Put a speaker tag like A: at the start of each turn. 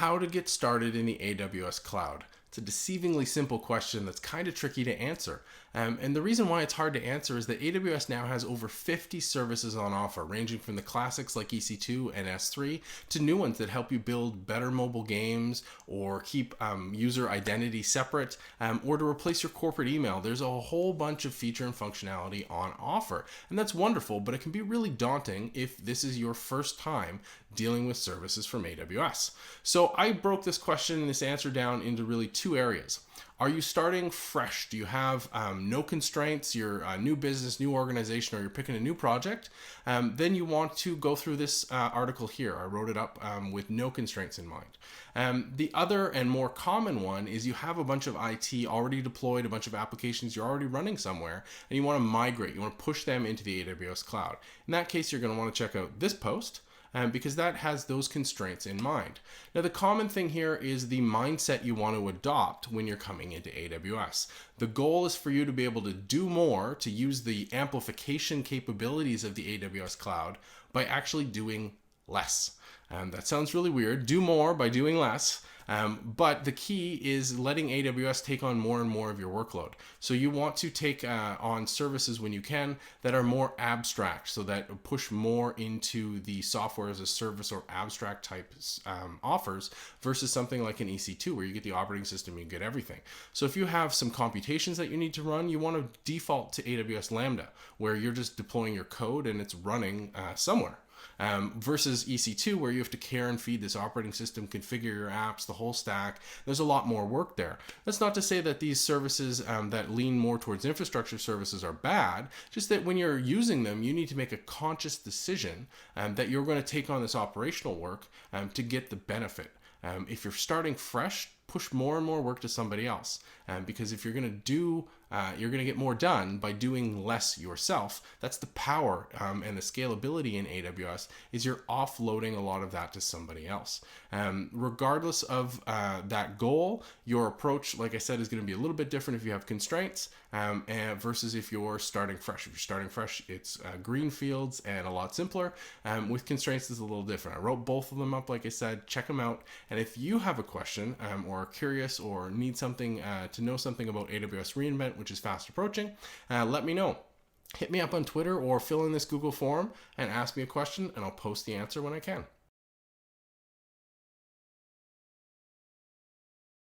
A: How to get started in the AWS cloud. It's a deceivingly simple question that's kind of tricky to answer. And the reason why it's hard to answer is that AWS now has over 50 services on offer, ranging from the classics like EC2 and S3 to new ones that help you build better mobile games or keep user identity separate or to replace your corporate email. There's a whole bunch of feature and functionality on offer. And that's wonderful, but it can be really daunting if this is your first time dealing with services from AWS. So I broke this question and this answer down into really two areas. Are you starting fresh? Do you have no constraints? You're a new business, new organization, or you're picking a new project? Then you want to go through this article here. I wrote it up with no constraints in mind. The other and more common one is you have a bunch of IT already deployed, a bunch of applications you're already running somewhere, and you want to migrate. You want to push them into the AWS cloud. In that case, you're going to want to check out this post. Because that has those constraints in mind. Now, the common thing here is the mindset you want to adopt when you're coming into AWS. The goal is for you to be able to do more, to use the amplification capabilities of the AWS cloud by actually doing less. That sounds really weird. Do more by doing less. But the key is letting AWS take on more and more of your workload. So you want to take on services when you can that are more abstract, so that push more into the software as a service or abstract type offers versus something like an EC2 where you get the operating system, you get everything. So if you have some computations that you need to run, you want to default to AWS Lambda, where you're just deploying your code and it's running somewhere. Versus EC2, where you have to care and feed this operating system, configure your apps, the whole stack. There's a lot more work there. That's not to say that these services that lean more towards infrastructure services are bad, just that when you're using them, you need to make a conscious decision that you're going to take on this operational work to get the benefit. If you're starting fresh, push more and more work to somebody else. Because if you're going to get more done by doing less yourself. That's the power and the scalability in AWS is you're offloading a lot of that to somebody else. Regardless of that goal, your approach, like I said, is going to be a little bit different if you have constraints versus if you're starting fresh. If you're starting fresh, it's green fields and a lot simpler. With constraints, it's a little different. I wrote both of them up, like I said. Check them out. And if you have a question or are curious or need something to know something about AWS reInvent, which is fast approaching, let me know. Hit me up on Twitter or fill in this Google form and ask me a question, and I'll post the answer when I can.